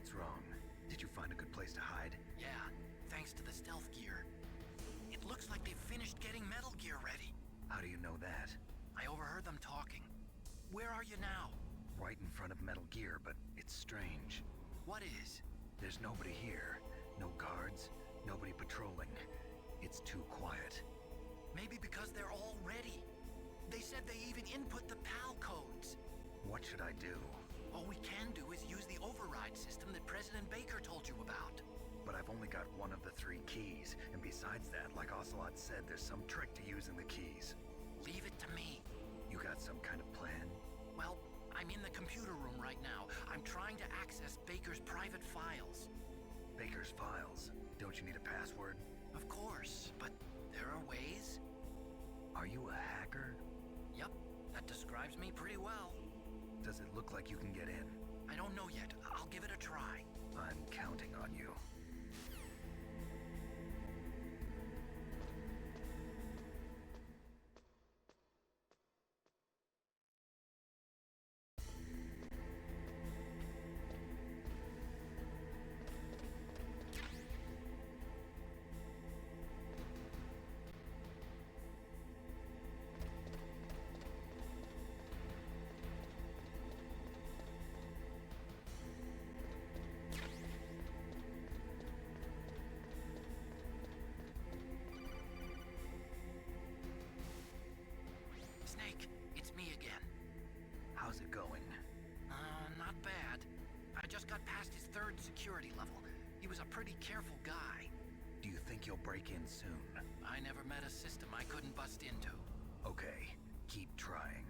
What's wrong? Did you find a good place to hide? Yeah, thanks to the stealth gear. It looks like they've finished getting Metal Gear ready. How do you know that? I overheard them talking. Where are you now? Right in front of Metal Gear, but it's strange. What is? There's nobody here. No guards, nobody patrolling. It's too quiet. Maybe because they're all ready. They said they even input the PAL codes. What should I do? All we can do is use the override system that President Baker told you about. But I've only got one of the 3 keys, and besides that, like Ocelot said, there's some trick to using the keys. Leave it to me. You got some kind of plan? Well, I'm in the computer room right now. I'm trying to access Baker's private files. Baker's files? Don't you need a password? Of course, but there are ways. Are you a hacker? Yep, that describes me pretty well. Does it look like you can get in? I don't know yet. I'll give it a try. I'm counting on you. Snake, it's me again. How's it going? Not bad. I just got past his 3rd security level. He was a pretty careful guy. Do you think you'll break in soon? I never met a system I couldn't bust into. Okay, keep trying.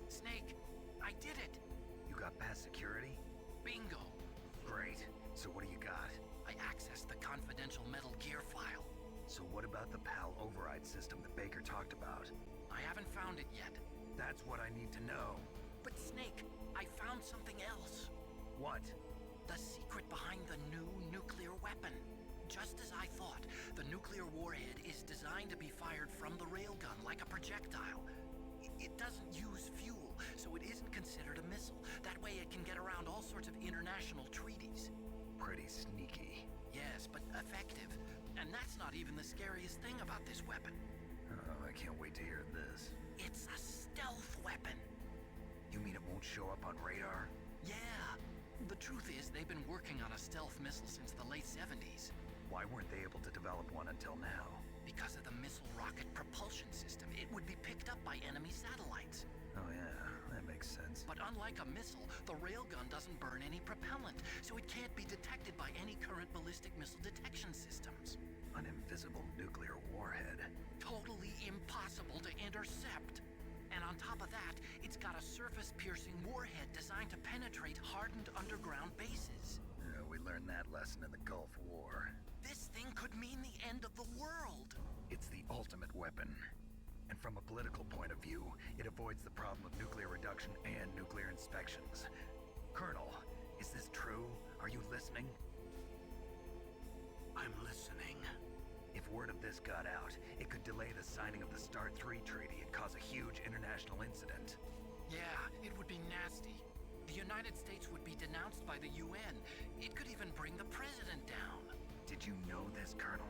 Snake, I did it! You got past security? Bingo! Great. So what do you got? I accessed the confidential Metal Gear file. So what about the PAL override system that Baker talked about? I haven't found it yet. That's what I need to know. But Snake, I found something else. What? The secret behind the new nuclear weapon. Just as I thought, the nuclear warhead is designed to be fired from the railgun like a projectile. It doesn't use fuel, so it isn't considered a missile. That way it can get around all sorts of international treaties. Pretty sneaky. Yes, but effective. And that's not even the scariest thing about this weapon. Oh, I can't wait to hear this. It's a stealth weapon. You mean it won't show up on radar? Yeah. The truth is, they've been working on a stealth missile since the late 70s. Why weren't they able to develop one until now? Because of the missile rocket propulsion system, it would be picked up by enemy satellites. Oh yeah, that makes sense. But unlike a missile, the railgun doesn't burn any propellant, so it can't be detected by any current ballistic missile detection systems. An invisible nuclear warhead. Totally impossible to intercept. And on top of that, it's got a surface-piercing warhead designed to penetrate hardened underground bases. Yeah, we learned that lesson in the Gulf War. This thing could mean the end of the world. It's the ultimate weapon. And from a political point of view, it avoids the problem of nuclear reduction and nuclear inspections. Colonel, is this true? Are you listening? I'm listening. If word of this got out, it could delay the signing of the START 3 treaty and cause a huge international incident. Yeah, it would be nasty. The United States would be denounced by the UN. It could even bring the president down. Did you know this, Colonel?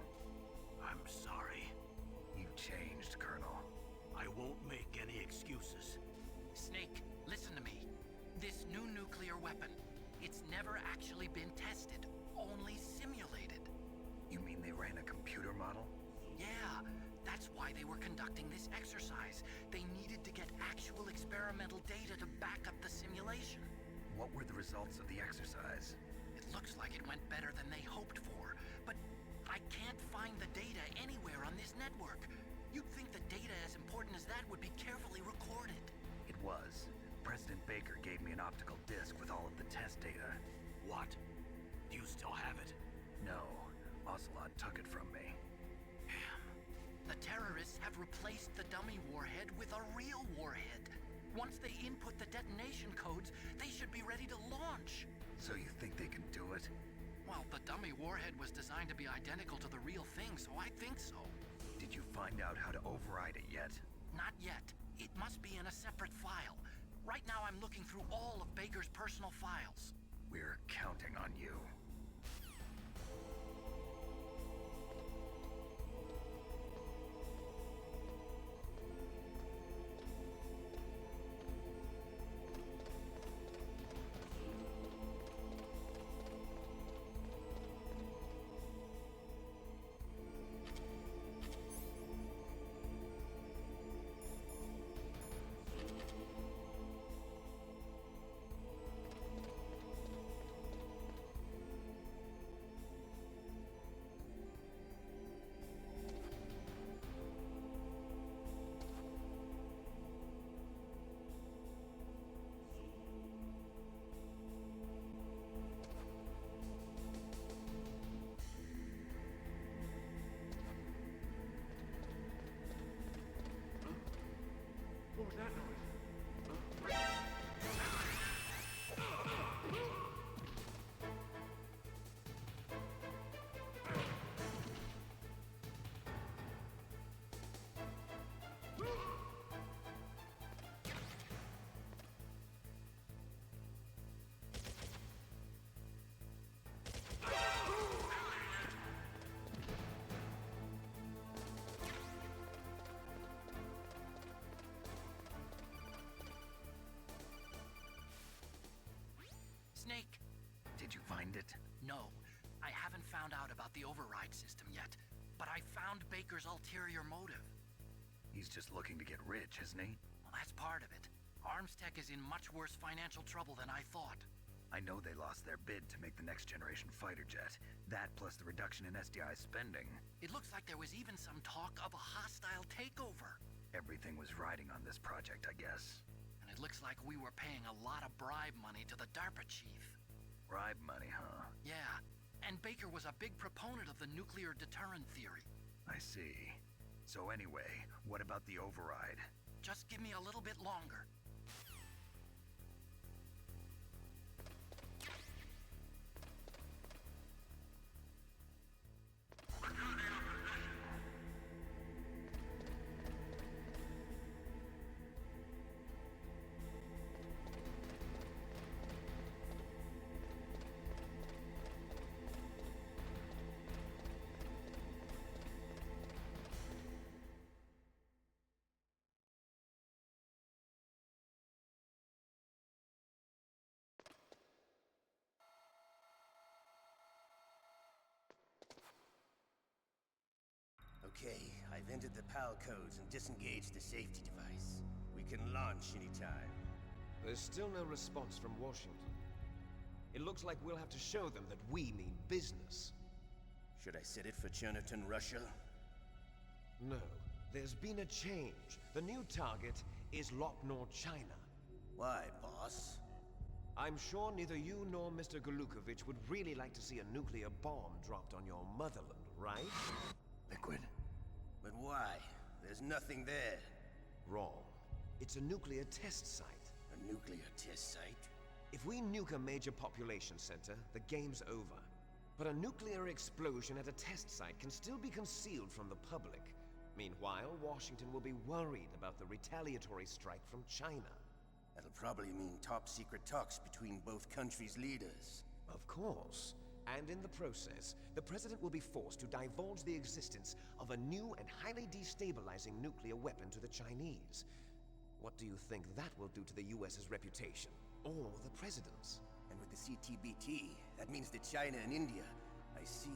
I'm sorry. You've changed. new nuclear weapon. It's never actually been tested, only simulated. You mean they ran a computer model? Yeah, that's why they were conducting this exercise. They needed to get actual experimental data to back up the simulation. What were the results of the exercise? It looks like it went better than they hoped for, but I can't find the data anywhere on this network. You'd think the data as important as that would be carefully recorded. It was. President Baker gave me an optical disc with all of the test data. What? Do you still have it? No, Ocelot took it from me. Damn. The terrorists have replaced the dummy warhead with a real warhead. Once they input the detonation codes, they should be ready to launch. So you think they can do it? Well, the dummy warhead was designed to be identical to the real thing, so I think so. Did you find out how to override it yet? Not yet. It must be in a separate file. Right now I'm looking through all of Baker's personal files. We're counting on you. What was that noise? Snake! Did you find it? No, I haven't found out about the override system yet, but I found Baker's ulterior motive. He's just looking to get rich, isn't he? Well, that's part of it. Armstech is in much worse financial trouble than I thought. I know they lost their bid to make the next generation fighter jet. That plus the reduction in SDI spending. It looks like there was even some talk of a hostile takeover. Everything was riding on this project, I guess. And it looks like we were paying a lot of bribe money to the DARPA chief. Bribe money, huh? Yeah, and Baker was a big proponent of the nuclear deterrent theory. I see. So anyway, what about the override? Just give me a little bit longer. Okay, I've entered the PAL codes and disengaged the safety device. We can launch anytime. There's still no response from Washington. It looks like we'll have to show them that we mean business. Should I set it for Cherniton, Russia? No, there's been a change. The new target is Lopnor, China. Why, boss? I'm sure neither you nor Mr. Golukovich would really like to see a nuclear bomb dropped on your motherland, right? Liquid. But why? There's nothing there. Wrong. It's a nuclear test site. A nuclear test site? If we nuke a major population center, the game's over. But a nuclear explosion at a test site can still be concealed from the public. Meanwhile, Washington will be worried about the retaliatory strike from China. That'll probably mean top-secret talks between both countries' leaders. Of course. And in the process, the President will be forced to divulge the existence of a new and highly destabilizing nuclear weapon to the Chinese. What do you think that will do to the US's reputation? Or the president's. And with the CTBT, that means that China and India. I see.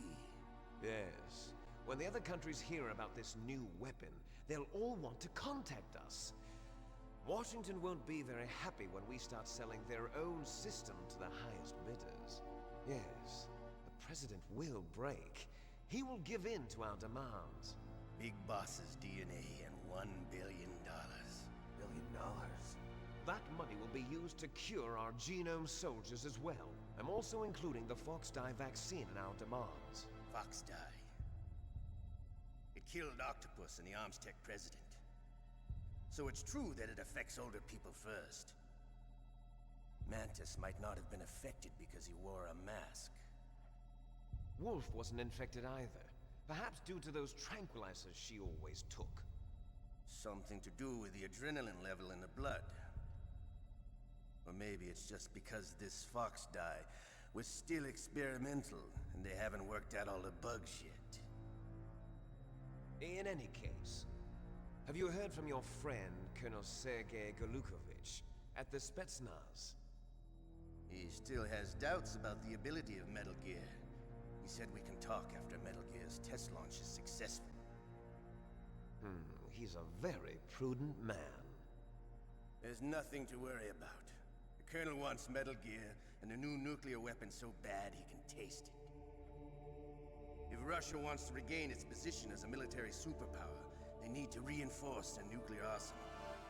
Yes. When the other countries hear about this new weapon, they'll all want to contact us. Washington won't be very happy when we start selling their own system to the highest bidders. Yes, the president will break. He will give in to our demands. Big Boss's DNA and $1 billion. $1 billion? That money will be used to cure our genome soldiers as well. I'm also including the Fox dye vaccine in our demands. Fox dye. It killed Octopus and the Armstech president. So it's true that it affects older people first. Mantis might not have been affected because he wore a mask. Wolf wasn't infected either. Perhaps due to those tranquilizers she always took. Something to do with the adrenaline level in the blood. Or maybe it's just because this Fox dye was still experimental and they haven't worked out all the bugs yet. In any case, have you heard from your friend, Colonel Sergei Golukovich, at the Spetsnaz? He still has doubts about the ability of Metal Gear. He said we can talk after Metal Gear's test launch is successful. He's a very prudent man. There's nothing to worry about. The Colonel wants Metal Gear and a new nuclear weapon so bad he can taste it. If Russia wants to regain its position as a military superpower, they need to reinforce their nuclear arsenal.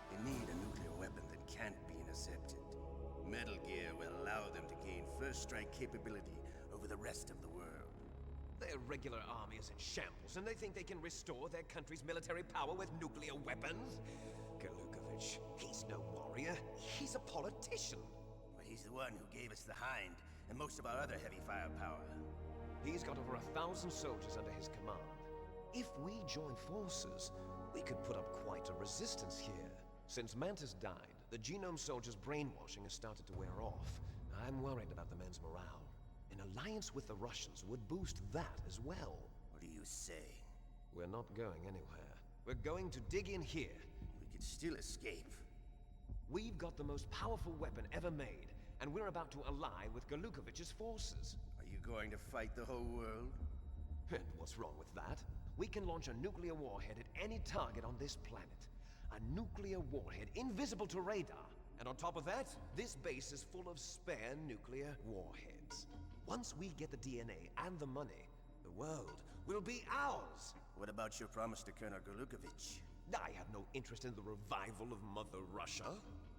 They need a nuclear weapon that can't be intercepted. Metal Gear will allow them to gain first strike capability over the rest of the world. Their regular army is in shambles, and they think they can restore their country's military power with nuclear weapons? Golukovich, he's no warrior. He's a politician. But he's the one who gave us the Hind and most of our other heavy firepower. He's got over 1,000 soldiers under his command. If we join forces, we could put up quite a resistance here. Since Mantis died, the genome soldiers' brainwashing has started to wear off. I'm worried about the men's morale. An alliance with the Russians would boost that as well. What are you saying? We're not going anywhere. We're going to dig in here. We could still escape. We've got the most powerful weapon ever made, and we're about to ally with Golukovich's forces. Are you going to fight the whole world? And what's wrong with that? We can launch a nuclear warhead at any target on this planet. A nuclear warhead invisible to radar. And on top of that, this base is full of spare nuclear warheads. Once we get the DNA and the money, the world will be ours! What about your promise to Colonel Golukovich? I have no interest in the revival of Mother Russia.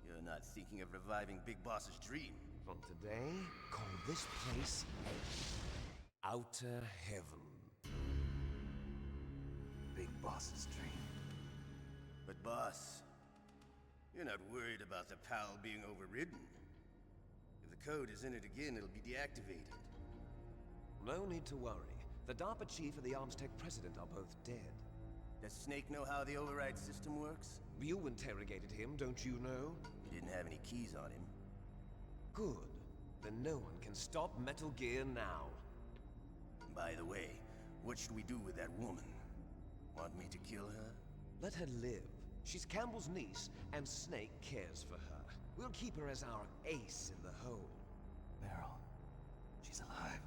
You're not thinking of reviving Big Boss's dream. From today, call this place Outer Heaven. Big Boss's dream. But boss, you're not worried about the PAL being overridden. If the code is in it again, it'll be deactivated. No need to worry. The DARPA chief and the Armstech president are both dead. Does Snake know how the override system works? You interrogated him, don't you know? He didn't have any keys on him. Good. Then no one can stop Metal Gear now. By the way, what should we do with that woman? Want me to kill her? Let her live. She's Campbell's niece, and Snake cares for her. We'll keep her as our ace in the hole. Meryl, she's alive.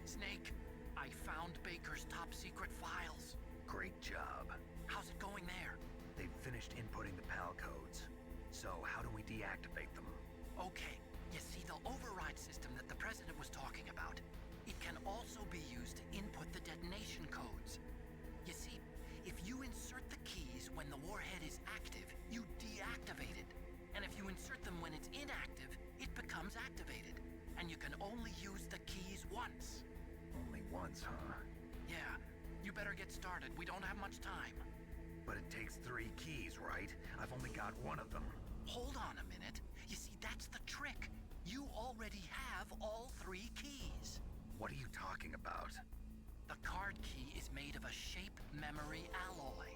Snake, I found Baker's top-secret files. Great job. How's it going there? They've finished inputting the PAL codes. So how do we deactivate them? Okay, you see the override system that the President was talking about? It can also be used to input the detonation codes. You see, if you insert the keys when the warhead is active, you deactivate it. And if you insert them when it's inactive, it becomes activated. And you can only use the keys once. Only once, huh? Yeah, you better get started. We don't have much time. But it takes 3 keys, right? I've only got one of them. Hold on a minute. You see, that's the trick. You already have all 3 keys. What are you talking about? The card key is made of a shape memory alloy.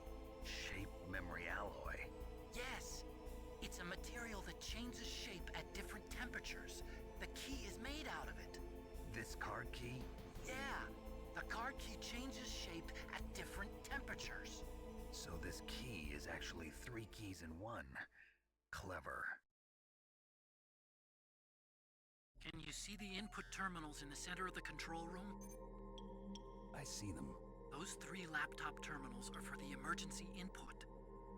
Shape memory alloy? Yes. It's a material that changes shape at different temperatures. The key is made out of it. This card key? Yeah. The card key changes shape at different temperatures. So this key is actually 3 keys in one. Clever. Can you see the input terminals in the center of the control room? I see them. Those 3 laptop terminals are for the emergency input.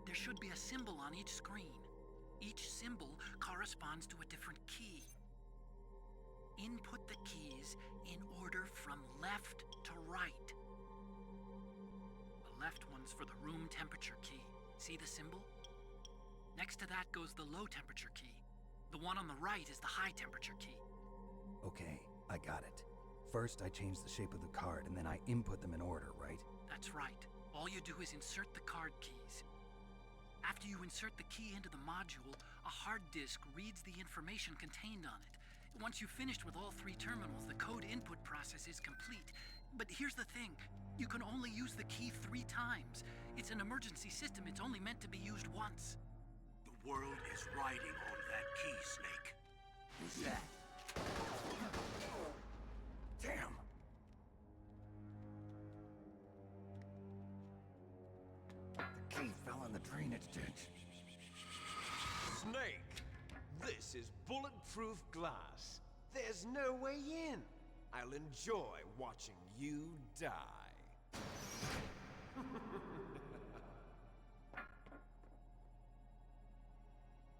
There should be a symbol on each screen. Each symbol corresponds to a different key. Input the keys in order from left to right. The left one's for the room temperature key. See the symbol? Next to that goes the low temperature key. The one on the right is the high temperature key. Okay, I got it. First, I change the shape of the card, and then I input them in order, right? That's right. All you do is insert the card keys. After you insert the key into the module, a hard disk reads the information contained on it. Once you've finished with all 3 terminals, the code input process is complete. But here's the thing. You can only use the key 3 times. It's an emergency system. It's only meant to be used once. The world is riding on that key, Snake. Who's that? Damn! The key fell in the drainage ditch. Snake! This is bulletproof glass. There's no way in. I'll enjoy watching you die.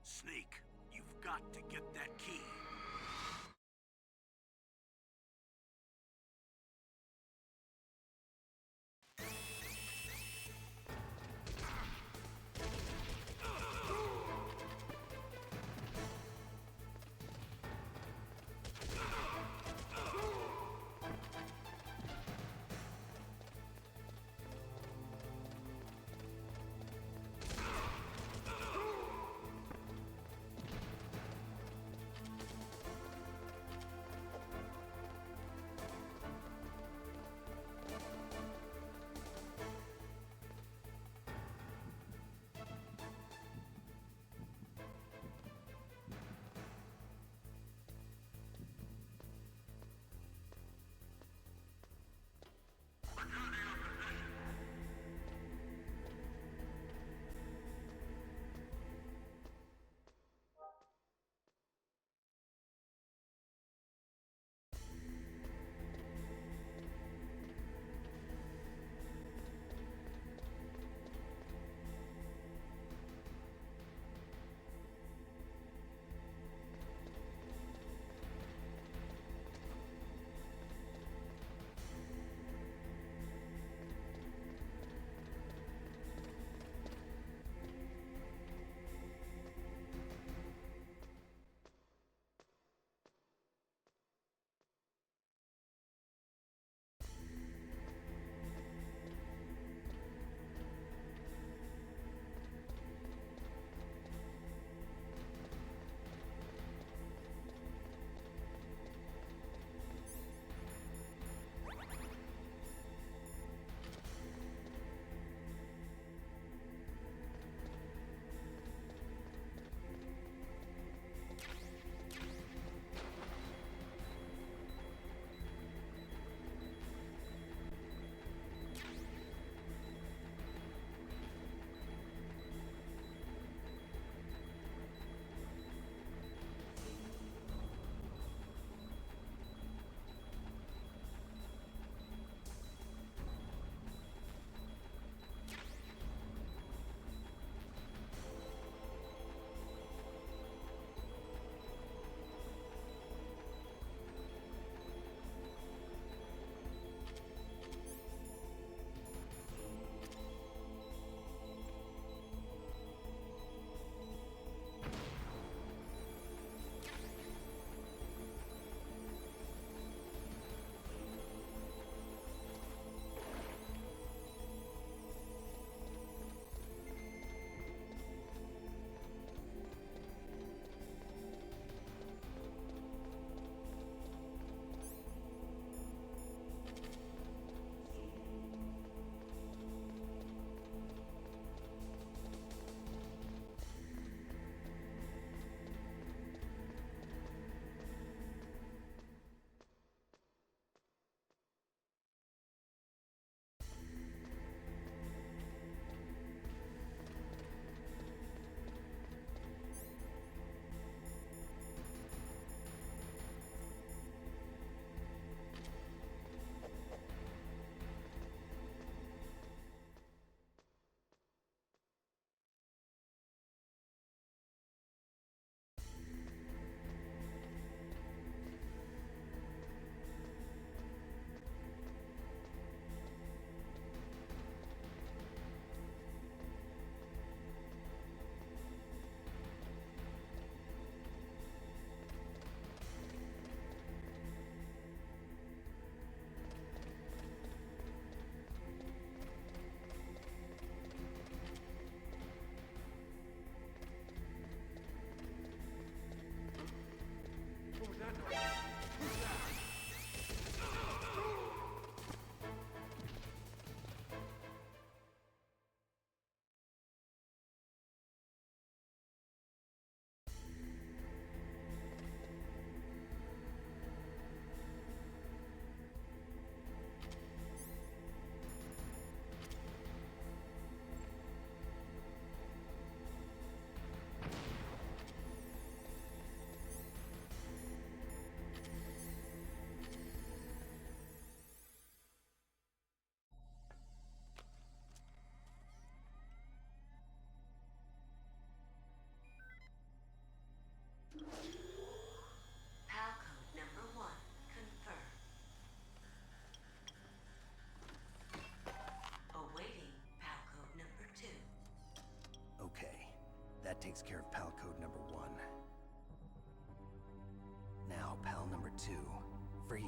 Snake, you've got to get that key.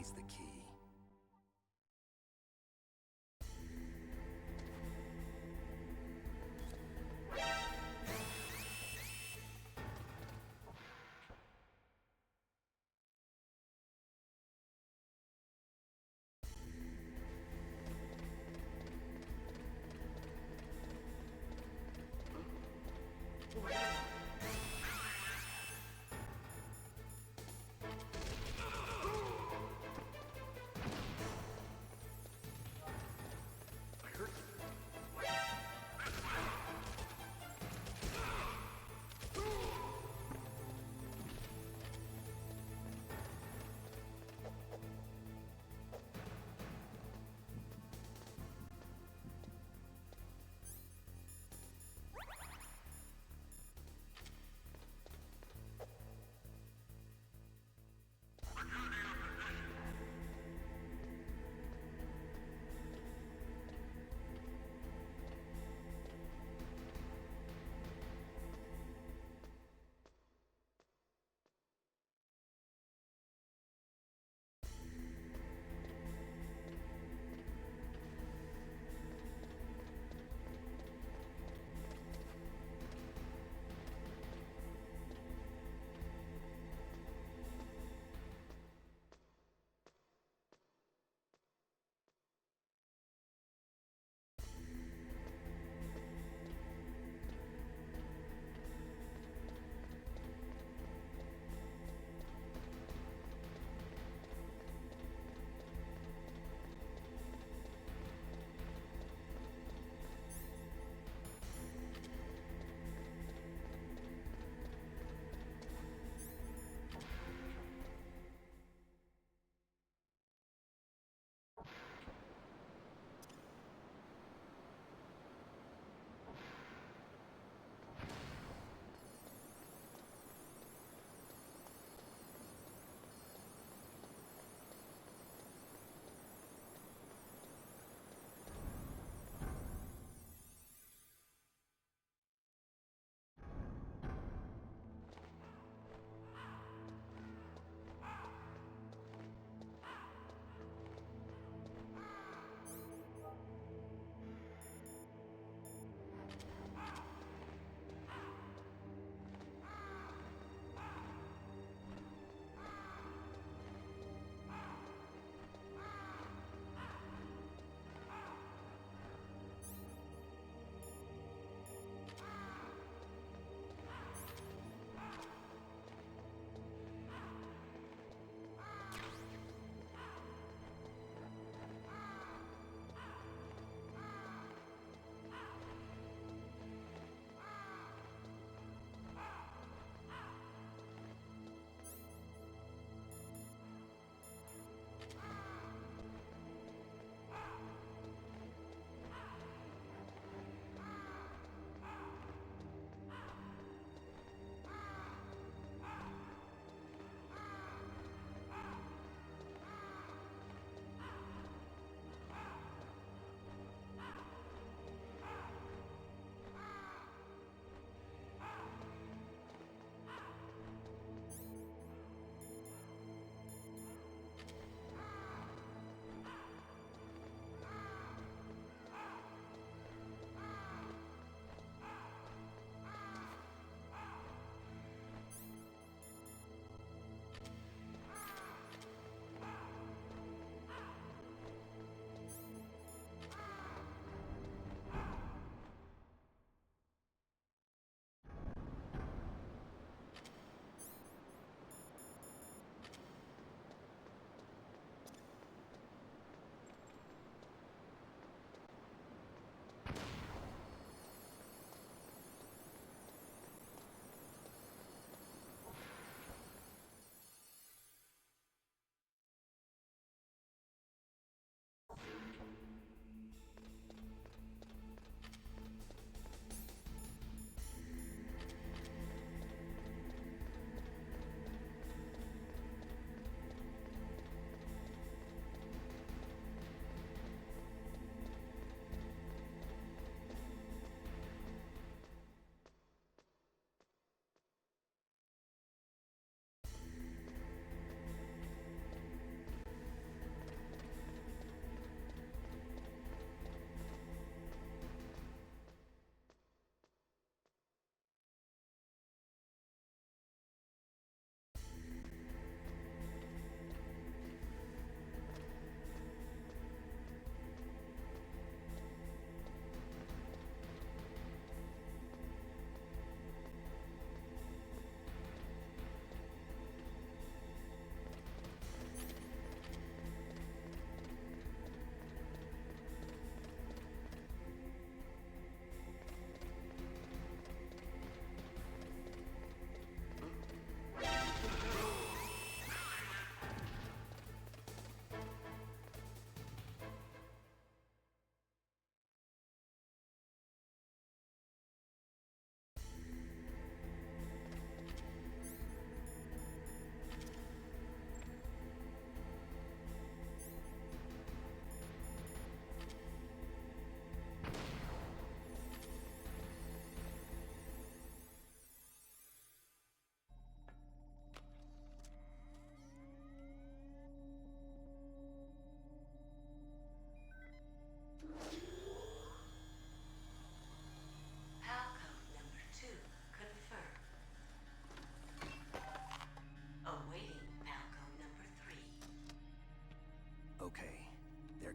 he's the key.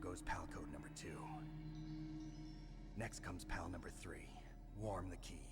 goes pal code number 2. Next comes pal number 3. Warm the key.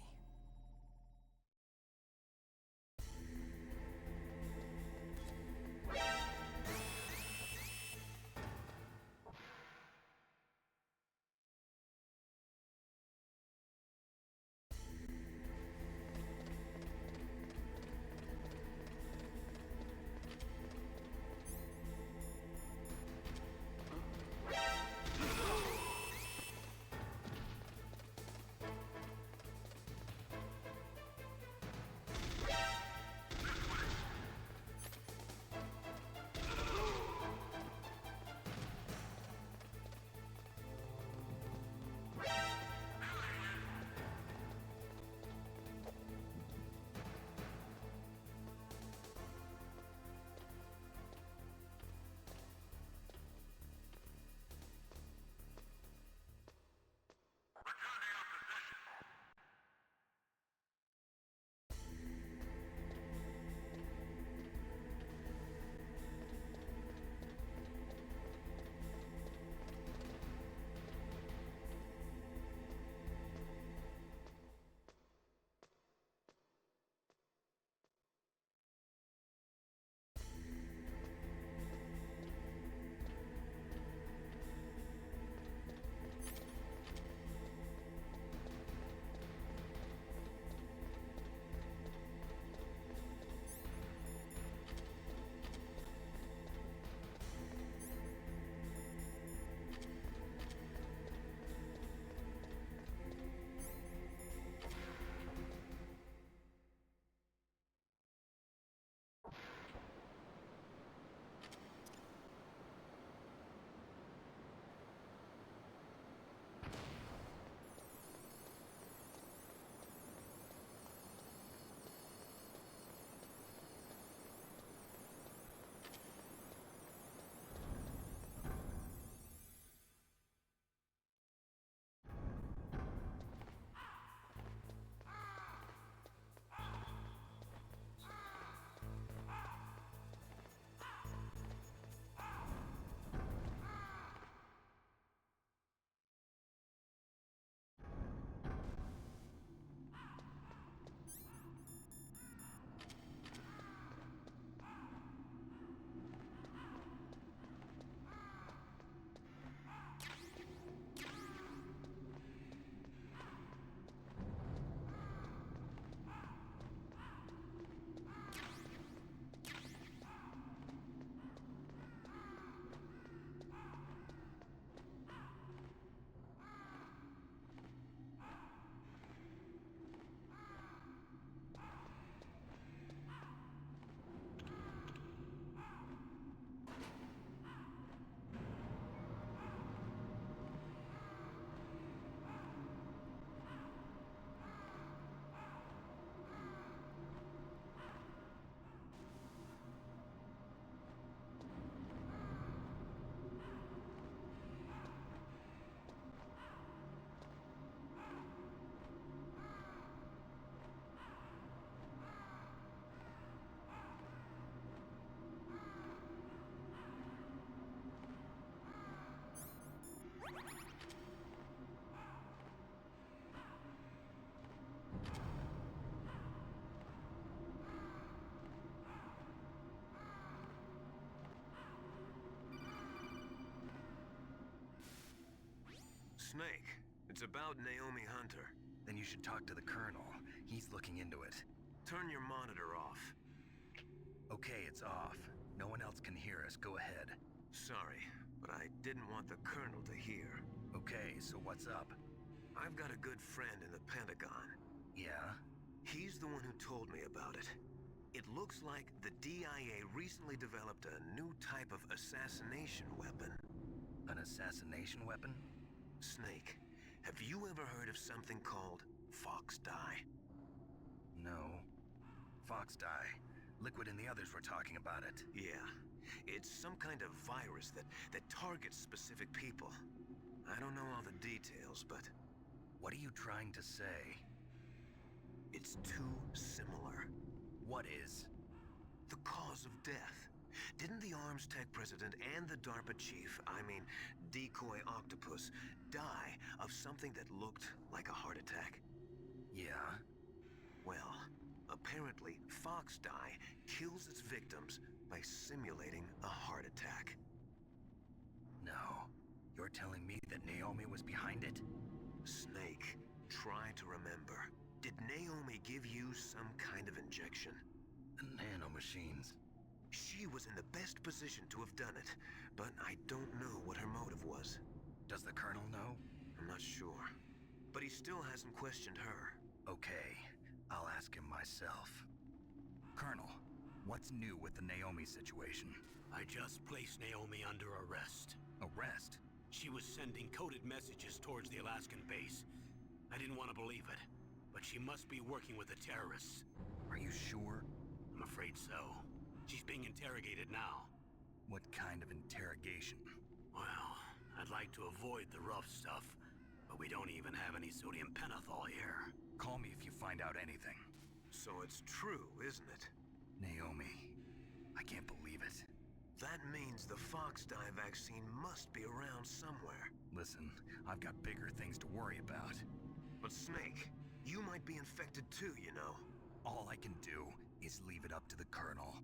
Snake, it's about Naomi Hunter. Then you should talk to the Colonel. He's looking into it. Turn your monitor off. Okay, it's off. No one else can hear us. Go ahead. Sorry, but I didn't want the Colonel to hear. Okay, so what's up? I've got a good friend in the Pentagon. Yeah? He's the one who told me about it. It looks like the DIA recently developed a new type of assassination weapon. An assassination weapon? Snake, have you ever heard of something called Fox Dye? No. Fox dye. Liquid and the others were talking about it. Yeah. It's some kind of virus that targets specific people. I don't know all the details, but... What are you trying to say? it's too similar. What is? The cause of death. Didn't the Arms Tech president and the DARPA chief, I mean, Decoy Octopus, die of something that looked like a heart attack? Yeah? Well, apparently, Fox Die kills its victims by simulating a heart attack. No. You're telling me that Naomi was behind it? Snake, try to remember. Did Naomi give you some kind of injection? Nanomachines. She was in the best position to have done it, but I don't know what her motive was. Does the Colonel know? I'm not sure. But he still hasn't questioned her. Okay, I'll ask him myself. Colonel, what's new with the Naomi situation? I just placed Naomi under arrest. Arrest? She was sending coded messages towards the Alaskan base. I didn't want to believe it, but she must be working with the terrorists. Are you sure? I'm afraid so. She's being interrogated now. What kind of interrogation? Well, I'd like to avoid the rough stuff, but we don't even have any sodium pentothal here. Call me if you find out anything. So it's true, isn't it? Naomi, I can't believe it. That means the Fox Die vaccine must be around somewhere. Listen, I've got bigger things to worry about. But Snake, you might be infected too, you know. All I can do is leave it up to the Colonel.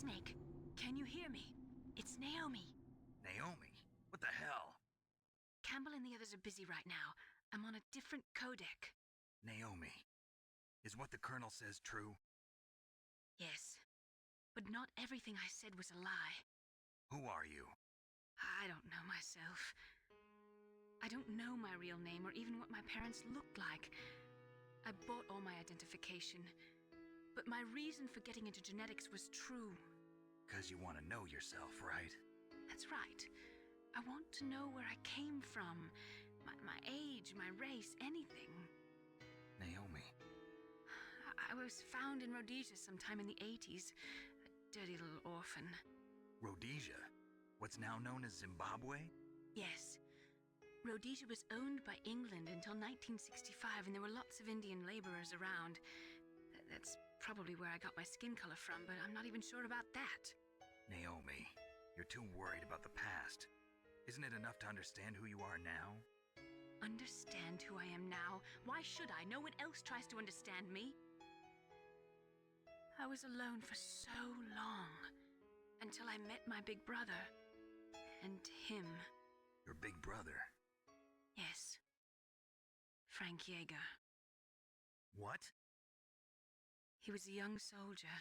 Snake, can you hear me? It's Naomi. Naomi? What the hell? Campbell and the others are busy right now. I'm on a different codec. Naomi, is what the Colonel says true? Yes, but not everything I said was a lie. Who are you? I don't know myself. I don't know my real name or even what my parents looked like. I bought all my identification, but my reason for getting into genetics was true. 'Cause you want to know yourself, right? That's right. I want to know where I came from. My age, my race, anything. Naomi. I was found in Rhodesia sometime in the 80s. A dirty little orphan. Rhodesia? What's now known as Zimbabwe? Yes. Rhodesia was owned by England until 1965, and there were lots of Indian laborers around. That's probably where I got my skin color from, but I'm not even sure about that. Naomi, you're too worried about the past. Isn't it enough to understand who you are now? Understand who I am now? Why should I? No one else tries to understand me. I was alone for so long, until I met my big brother. And him. Your big brother? Yes. Frank Yeager. What? He was a young soldier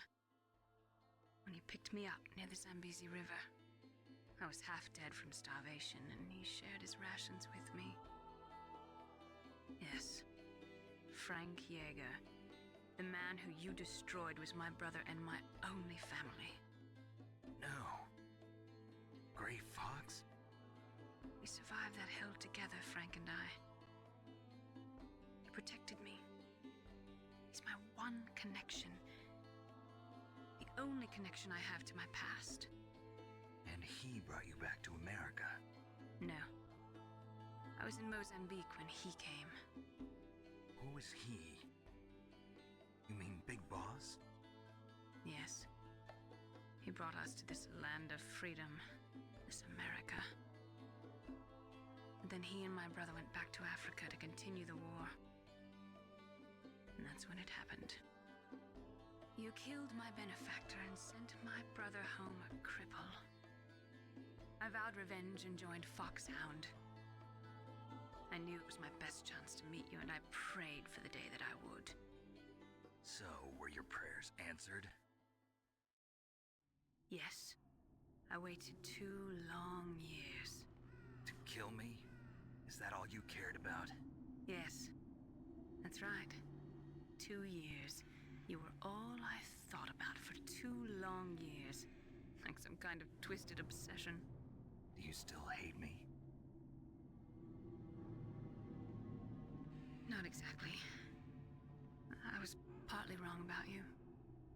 when he picked me up near the Zambezi River. I was half dead from starvation, and he shared his rations with me. Yes, Frank Yeager. The man who you destroyed was my brother and my only family. No. Gray Fox? We survived that hell together, Frank and I. He protected me. He's my one connection. The only connection I have to my past. And he brought you back to America? No. I was in Mozambique when he came. Who is he? You mean Big Boss? Yes. He brought us to this land of freedom, this America. And then he and my brother went back to Africa to continue the war. And that's when it happened. You killed my benefactor and sent my brother home a cripple. I vowed revenge and joined Foxhound. I knew it was my best chance to meet you, and I prayed for the day that I would. So, were your prayers answered? Yes. I waited 2 long years. To kill me? Is that all you cared about? Yes. That's right. 2 years. You were all I thought about for 2 long years. Like some kind of twisted obsession. Do you still hate me? Not exactly. I was partly wrong about you.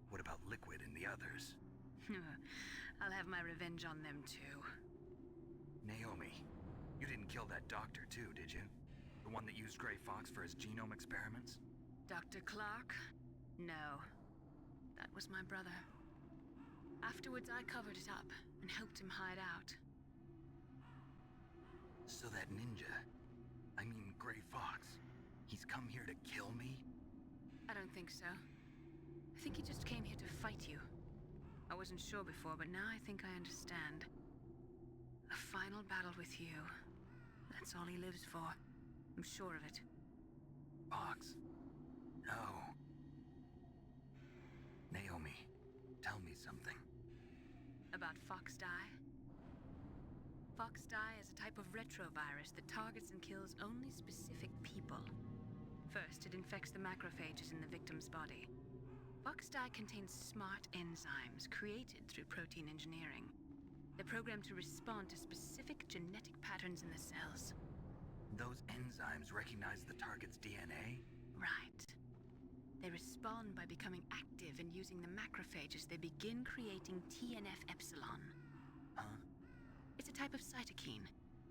What about Liquid and the others? I'll have my revenge on them too. Naomi, you didn't kill that doctor too, did you? The one that used Gray Fox for his genome experiments? Dr. Clark? No. That was my brother. Afterwards, I covered it up and helped him hide out. So that ninja, I mean Gray Fox, he's come here to kill me? I don't think so. I think he just came here to fight you. I wasn't sure before, but now I think I understand. A final battle with you. That's all he lives for. I'm sure of it. Fox? No. Naomi, tell me something. About Fox Die? Fox Die is a type of retrovirus that targets and kills only specific people. First, it infects the macrophages in the victim's body. Fox Die contains smart enzymes created through protein engineering. They're programmed to respond to specific genetic patterns in the cells. Those enzymes recognize the target's DNA? Right. They respond by becoming active and using the macrophages. They begin creating TNF-epsilon. Huh? It's a type of cytokine,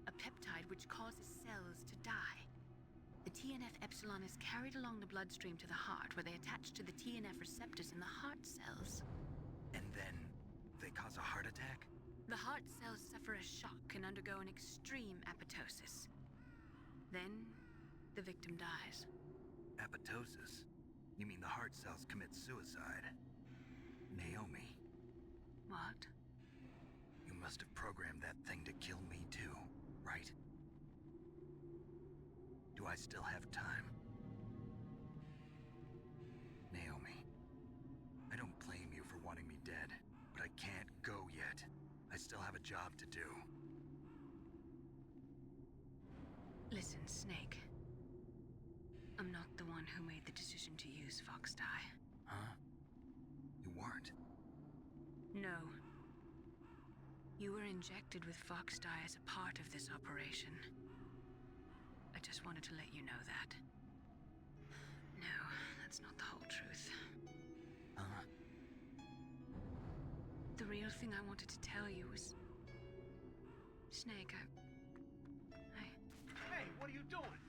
a peptide which causes cells to die. The TNF-epsilon is carried along the bloodstream to the heart, where they attach to the TNF receptors in the heart cells. And then they cause a heart attack? The heart cells suffer a shock and undergo an extreme apoptosis. Then, the victim dies. Apoptosis? You mean the heart cells commit suicide? Naomi. What? You must have programmed that thing to kill me too, right? Do I still have time? Naomi, I don't blame you for wanting me dead, but I can't go yet. I still have a job to do. Listen, Snake. I'm not the one who made the decision to use Fox Dye. Huh? You weren't? No. You were injected with Fox Dye as a part of this operation. I just wanted to let you know that. No, that's not the whole truth. The real thing I wanted to tell you was... Snake, Hey, what are you doing?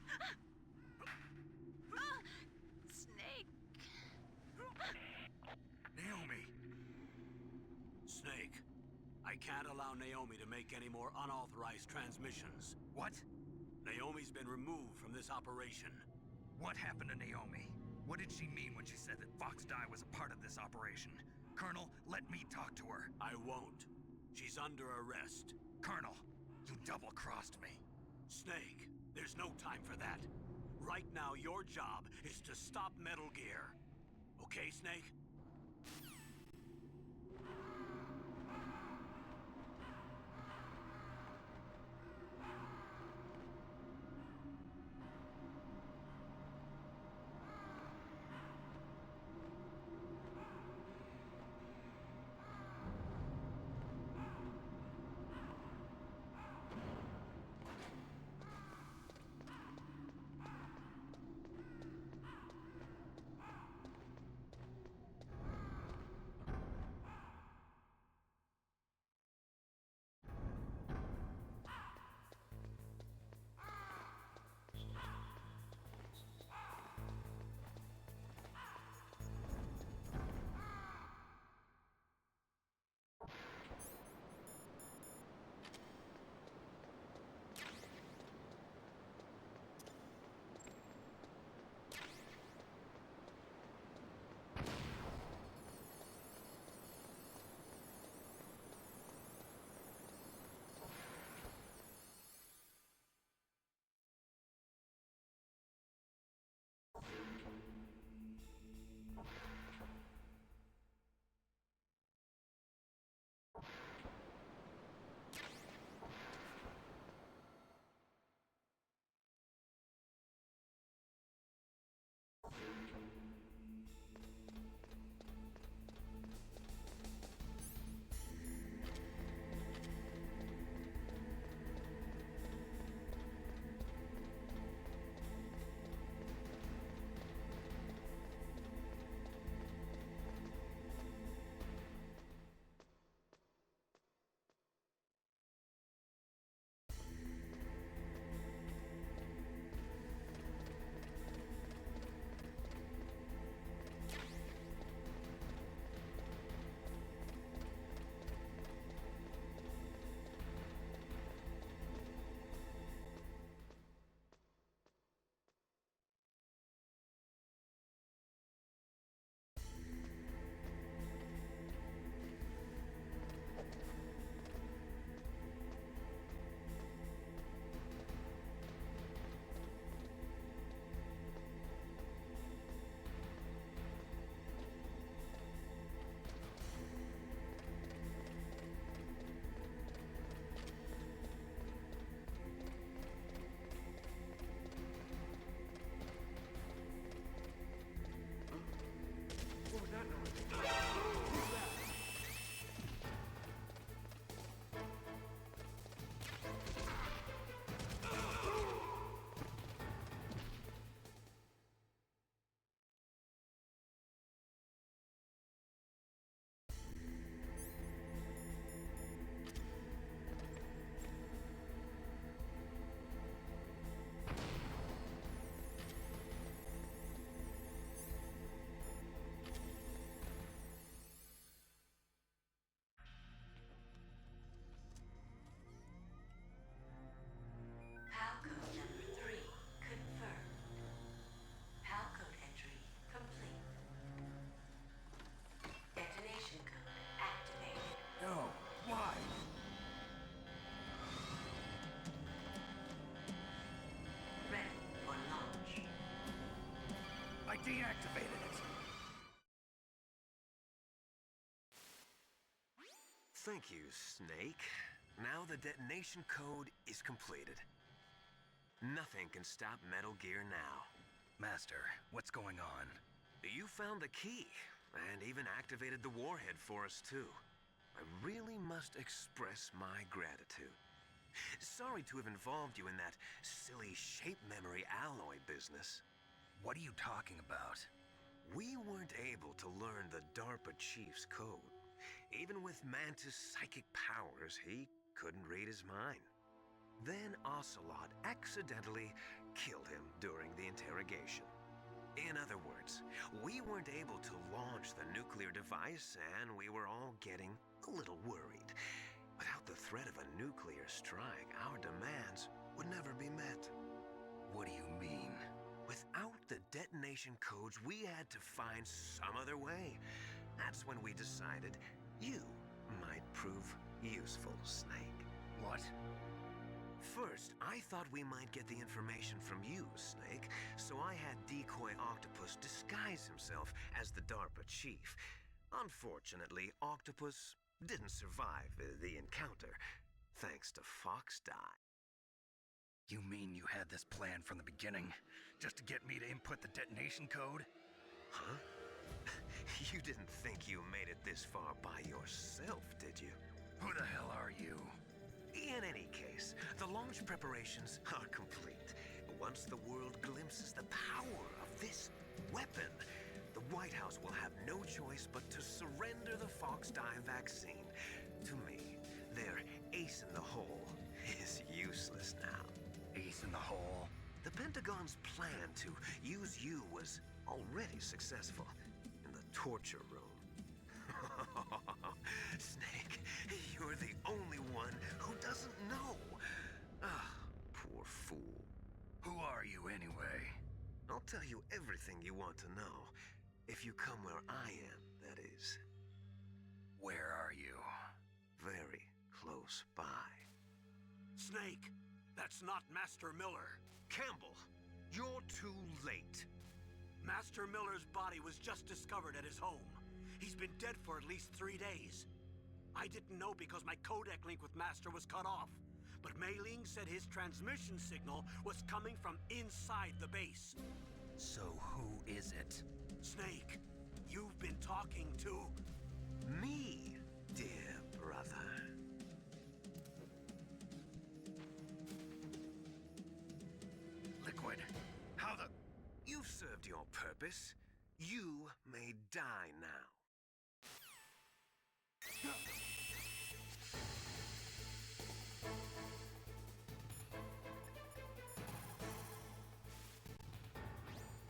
Snake! Naomi! Snake, I can't allow Naomi to make any more unauthorized transmissions. What? Naomi's been removed from this operation. What happened to Naomi? What did she mean when she said that Fox Dye was a part of this operation? Colonel, let me talk to her. I won't. She's under arrest. Colonel, you double-crossed me. Snake, there's no time for that. Right now, your job is to stop Metal Gear. Okay, Snake? Thank you, Snake. Now the detonation code is completed. Nothing can stop Metal Gear now. Master, what's going on? You found the key, and even activated the warhead for us, too. I really must express my gratitude. Sorry to have involved you in that silly shape memory alloy business. What are you talking about? We weren't able to learn the DARPA chief's code. Even with Mantis' psychic powers, he couldn't read his mind. Then Ocelot accidentally killed him during the interrogation. In other words, we weren't able to launch the nuclear device, and we were all getting a little worried. Without the threat of a nuclear strike, our demands would never be met. What do you mean? Without the detonation codes, we had to find some other way. That's when we decided you might prove useful, Snake. What? First, I thought we might get the information from you, Snake, so I had Decoy Octopus disguise himself as the DARPA chief. Unfortunately, Octopus didn't survive the encounter, thanks to Fox Die. You mean you had this plan from the beginning, just to get me to input the detonation code? Huh? You didn't think you made it this far by yourself, did you? Who the hell are you? In any case, the launch preparations are complete. Once the world glimpses the power of this weapon, the White House will have no choice but to surrender the Fox Die vaccine. To me, their ace in the hole is useless now. Ace in the hole? The Pentagon's plan to use you was already successful in the torture room. Snake, you're the only one who doesn't know. Ah, poor fool. Who are you anyway? I'll tell you everything you want to know. If you come where I am, that is. Where are you? Very close by. Snake, that's not Master Miller. Campbell, you're too late. Master Miller's body was just discovered at his home. He's been dead for at least 3 days. I didn't know because my codec link with Master was cut off. But Mei Ling said his transmission signal was coming from inside the base. So who is it? Snake, you've been talking to... Me, dear brother. Liquid, how the... You've served your purpose. You may die now.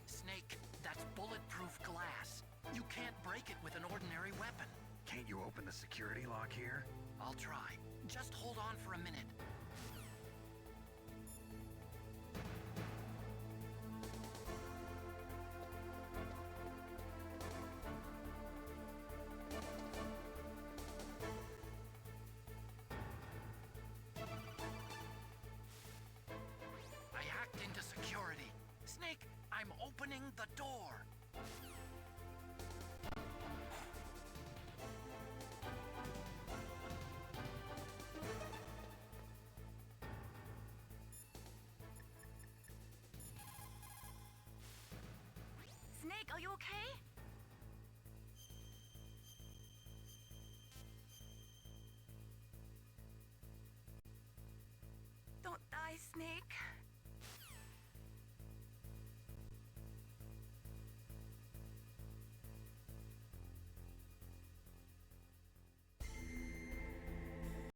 Snake, that's bulletproof glass. You can't break it with an ordinary weapon. Can't you open the security lock here? I'll try. Just hold on for a minute. I hacked into security. Snake, I'm opening the door. Snake, are you okay? Don't die, Snake.